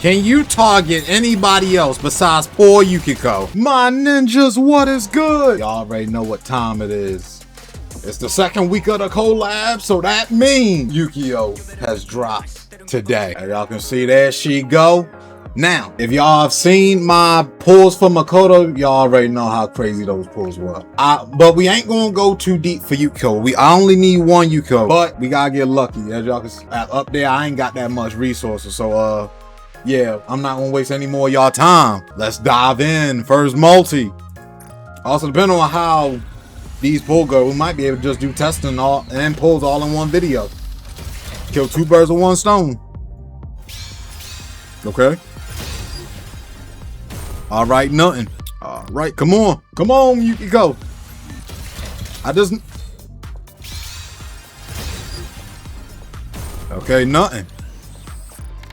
Can you target anybody else besides poor Yukiko? My ninjas, what is good? Y'all already know what time it is. It's the second week of the collab, so that means Yukiko has dropped today. As y'all can see, there she go. Now, if y'all have seen my pulls for Makoto, y'all already know how crazy those pulls were. But we ain't gonna go too deep for Yukiko. I only need one Yukiko, but we gotta get lucky. As y'all can see, up there, I ain't got that much resources. So, yeah, I'm not gonna waste any more of y'all time. Let's dive in. First multi. Also, depending on how these pulls go, we might be able to just do testing and pulls all in one video. Kill two birds with one stone. Okay. All right, nothing. All right, come on, Yukiko. Okay, nothing.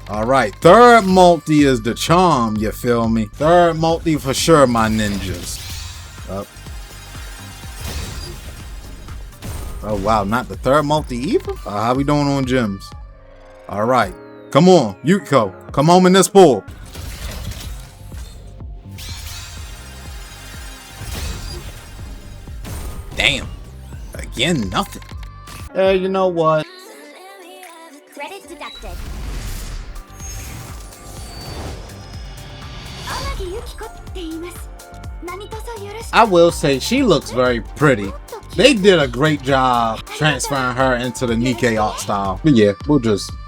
All right, third multi is the charm. You feel me? Third multi for sure, my ninjas. Oh wow, not the third multi either. How we doing on gems? All right, come on, Yukiko, come home in this pool. Damn. Again, nothing. You know what? Credit deducted. I will say she looks very pretty. They did a great job transferring her into the Nikke art style. But yeah,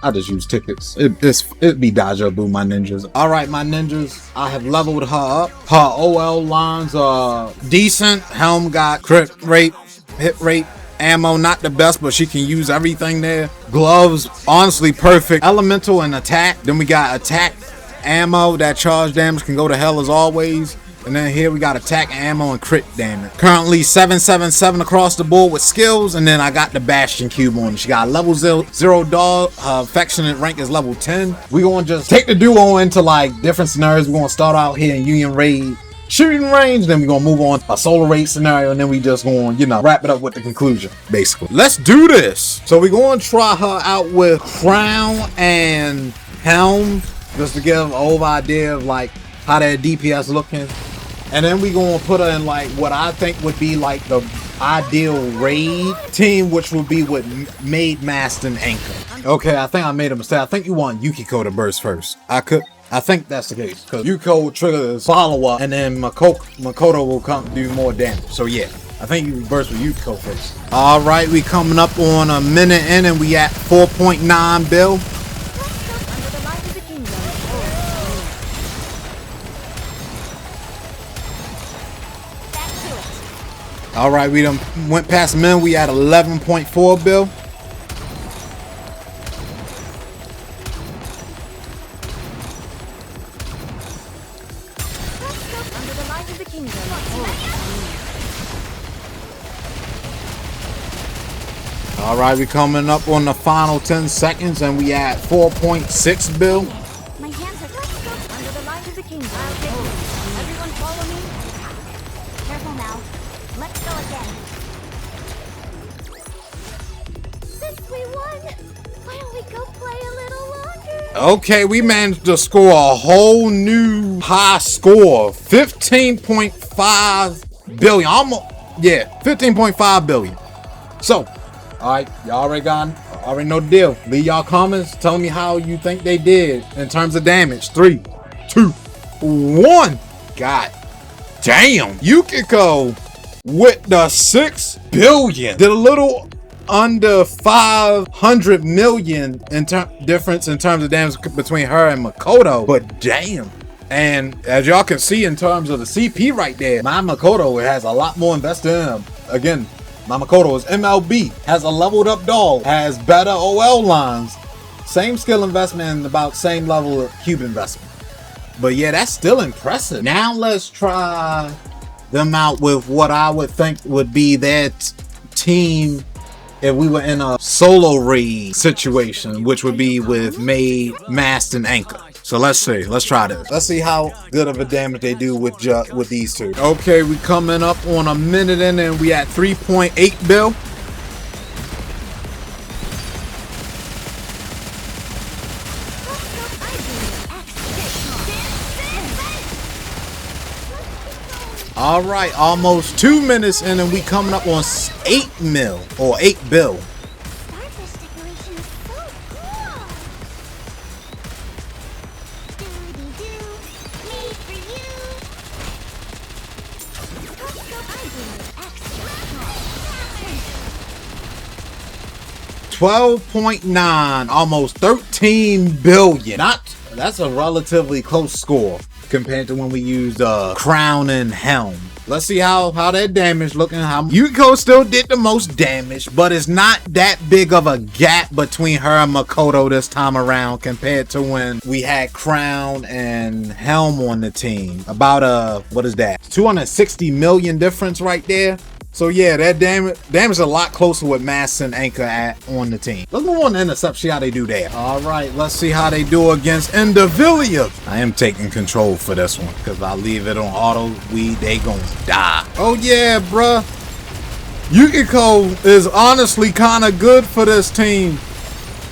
I just use tickets. It'd be Deja Vu, my ninjas. All right, my ninjas, I have leveled her up. Her OL lines are decent. Helm got crit rate, hit rate, ammo, not the best, but she can use everything there. Gloves, honestly perfect. Elemental and attack. Then we got attack, ammo, that charge damage can go to hell as always. And then here we got attack, ammo, and crit damage. Currently 777 across the board with skills. And then I got the Bastion cube on. She got level 0 dog. Her affectionate rank is level 10. We gonna just take the duo into like different scenarios. We're gonna start out here in Union Raid shooting range. Then we're gonna move on to a solar raid scenario. And then we just gonna, you know, wrap it up with the conclusion, basically. Let's do this. So we're gonna try her out with Crown and Helm, just to give an over idea of like how that DPS looking. And then we gonna put her in like what I think would be like the ideal raid team, which would be with Maid, Master, and Anchor. Okay, I think I made a mistake. I think you want Yukiko to burst first. I think that's the case, because Yukiko will trigger this follow-up, and then Makoto will come do more damage. So yeah, I think you burst with Yukiko first. All right, we coming up on a minute in, and we at 4.9 bill. All right, we done went past men. We at 11.4 bill. All right, we coming up on the final 10 seconds, and we at 4.6 bill. My hands are under the light of the kingdom. Everyone follow me. Careful now. Let's go again. Since we won, why don't we go play a little longer? Okay, we managed to score a whole new high score. 15.5 billion. Almost, yeah, 15.5 billion. So, all right, y'all already know the deal. Leave y'all comments. Tell me how you think they did in terms of damage. 3, 2, 1. God damn. Yukiko with the 6 billion. Did a little under 500 million in difference in terms of damage between her and Makoto. But damn. And as y'all can see in terms of the CP right there, my Makoto has a lot more invested in him. Again, my Makoto is MLB, has a leveled up dog, has better OL lines, same skill investment and about same level of cube investment. But yeah, that's still impressive. Now let's try them out with what I would think would be their team if we were in a solo raid situation, which would be with Maid, Mast, and Anchor. So let's see. Let's try this. Let's see how good of a damage they do with these two. Okay, we coming up on a minute in, and we at 3.8 bill. All right, almost 2 minutes in and we coming up on 8 mil or 8 bill. Starfish decoration is so cool. Doody-doo, made for you. Telescope eyebrow, extra. 12.9, almost 13 billion. That's a relatively close score compared to when we used crown and helm. Let's see how that damage looking. How Yukiko still did the most damage, but it's not that big of a gap between her and Makoto this time around compared to when we had crown and helm on the team. About what is that? 260 million difference right there. So yeah, that damage a lot closer with Mass and Anchor on the team. Let's move on to intercept, see how they do there. All right, let's see how they do against Indivilia. I am taking control for this one because if I leave it on auto, they gonna die. Oh yeah, bruh. Yukiko is honestly kind of good for this team.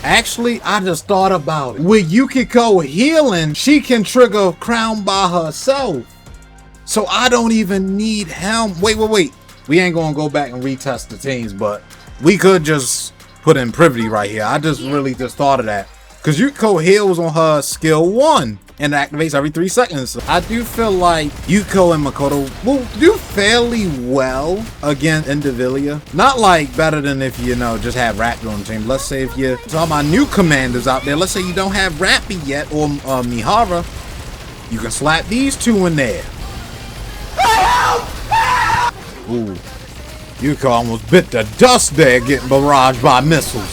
Actually, I just thought about it. With Yukiko healing, she can trigger crown by herself. So I don't even need helm. Wait. We ain't gonna go back and retest the teams, but we could just put in privity right here. I just really just thought of that. Because Yukiko heals on her skill 1 and activates every 3 seconds. So I do feel like Yukiko and Makoto will do fairly well against Indivilia. Not like better than if you know just have Raptor on the team. Let's say if you're talking about new commanders out there, let's say you don't have Rappy yet or Mihara, you can slap these two in there. Ooh, Yukiko almost bit the dust there getting barraged by missiles.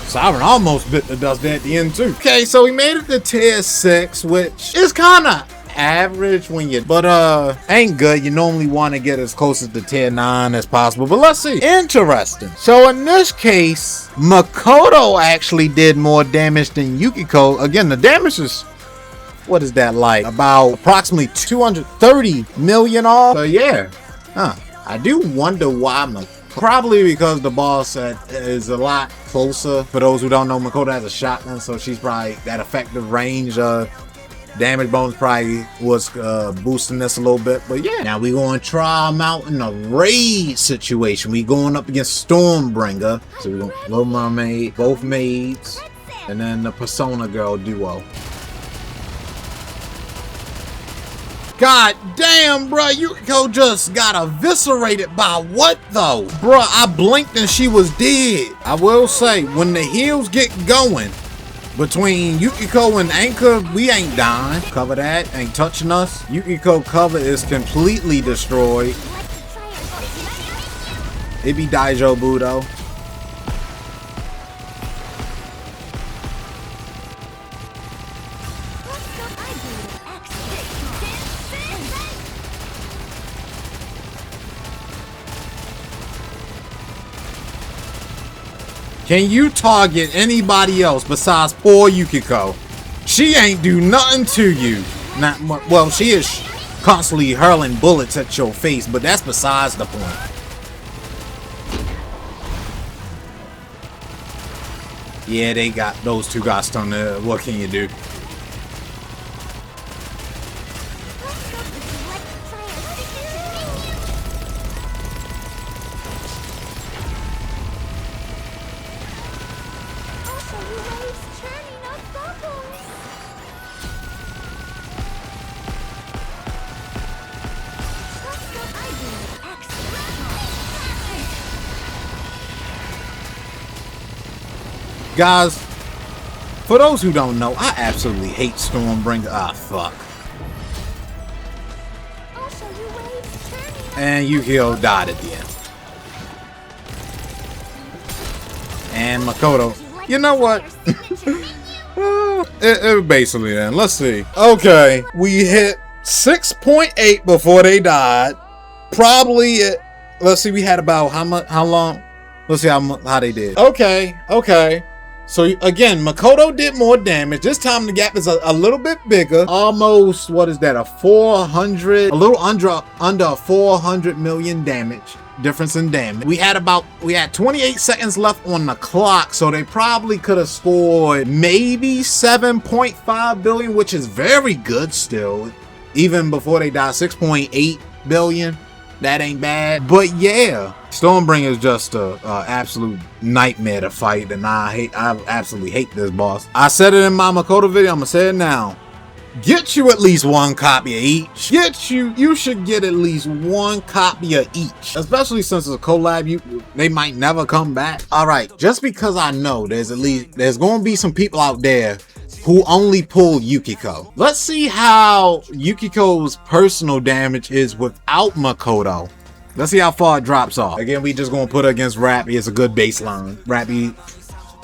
Siren almost bit the dust there at the end too. Okay, so we made it to tier 6, which is kind of average when you, but ain't good. You normally want to get as close as the tier 9 as possible, but let's see. Interesting. So in this case, Makoto actually did more damage than Yukiko. Again, the damage is, what is that like? About approximately 230 million off. So yeah, I do wonder why. Probably because the boss is a lot closer. For those who don't know, Makoto has a shotgun, so she's probably that effective range. Damage bonus probably was boosting this a little bit, but yeah. Now we gonna try them out in a raid situation. We going up against Stormbringer. So we going Little Mermaid, both maids, and then the Persona Girl duo. God damn, bro, Yukiko just got eviscerated by what though? Bro, I blinked and she was dead. I will say, when the heals get going, between Yukiko and Anchor, we ain't dying. Cover that, ain't touching us. Yukiko cover is completely destroyed. It be Daijobu though. Can you target anybody else besides poor Yukiko? She ain't do nothing to you. Not much. Well, she is constantly hurling bullets at your face, but that's besides the point. Yeah, they got those two guys stunned. What can you do? Guys, for those who don't know, I absolutely hate Stormbringer. Ah, fuck. And Yukio died at the end. And Makoto. You know what? it basically then. Let's see. Okay, we hit 6.8 before they died. Probably, let's see, we had about how long? Let's see how they did. Okay. So again, Makoto did more damage. This time the gap is a little bit bigger. Almost, what is that? A little under 400 million damage. difference in damage. We had 28 seconds left on the clock, so they probably could have scored maybe 7.5 billion, which is very good still. Even before they died, 6.8 billion. That ain't bad. But yeah, Stormbringer is just a absolute nightmare to fight, and I absolutely hate this boss. I said it in my Makoto video, I'm gonna say it now. Get you at least one copy of each. You should get at least one copy of each. Especially since it's a collab, they might never come back. Alright, just because I know there's gonna be some people out there who only pull Yukiko. Let's see how Yukiko's personal damage is without Makoto. Let's see how far it drops off. Again, we just gonna put her against Rappy. It's a good baseline. Rappy,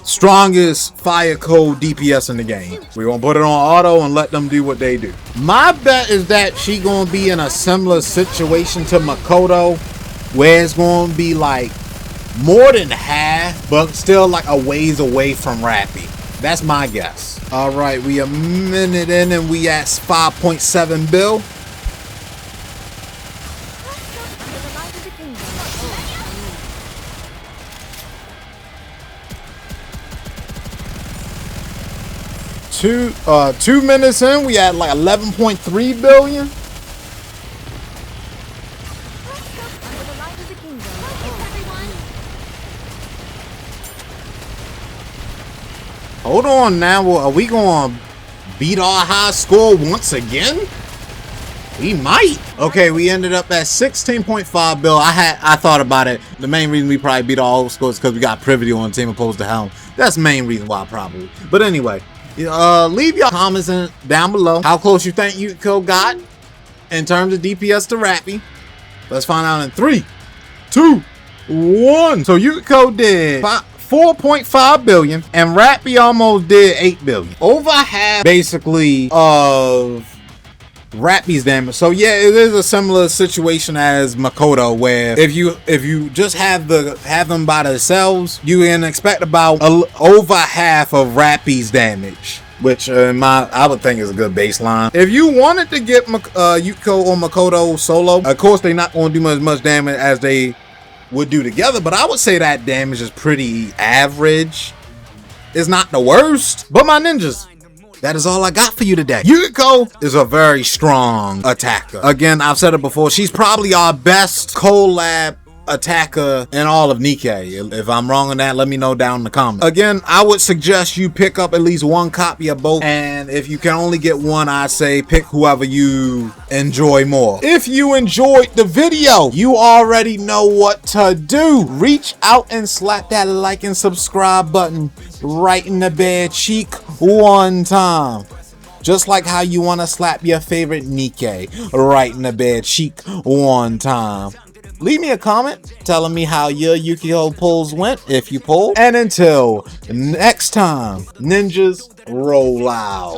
strongest fire code DPS in the game. We're gonna put it on auto and let them do what they do. My bet is that she gonna be in a similar situation to Makoto, where it's gonna be like more than half, but still like a ways away from Rappy. That's my guess. All right, we a minute in and we at 5.7 bill. Two minutes in, we at like 11.3 billion. Hold on now, are we going to beat our high score once again? We might. Okay, we ended up at 16.5 bill. I thought about it. The main reason we probably beat all scores is because we got Privity on team opposed to Helm. That's the main reason why probably. But anyway, leave your comments down below how close you think Yukiko got in terms of DPS to Rappy. Let's find out in 3, 2, 1. So Yukiko did 4.5 billion and Rappy almost did 8 billion. Over half basically of Rappy's damage. So yeah, it is a similar situation as Makoto, where if you just have them by themselves, you can expect about over half of Rappy's damage, which I would think is a good baseline. If you wanted to get Yukiko or Makoto solo, of course they're not going to do as much damage as they would do together, but I would say that damage is pretty average. It's not the worst. But my ninjas, that is all I got for you today. Yukiko is a very strong attacker. Again, I've said it before, she's probably our best collab attacker in all of Nikke. If I'm wrong on that, let me know down in the comments. Again, I would suggest you pick up at least one copy of both, and if you can only get one, I say pick whoever you enjoy more. If you enjoyed the video, you already know what to do. Reach out and slap that like and subscribe button right in the bare cheek one time. Just like how you want to slap your favorite Nikke right in the bare cheek one time. Leave me a comment telling me how your Yukiko pulls went, if you pull. And until next time, ninjas, roll out.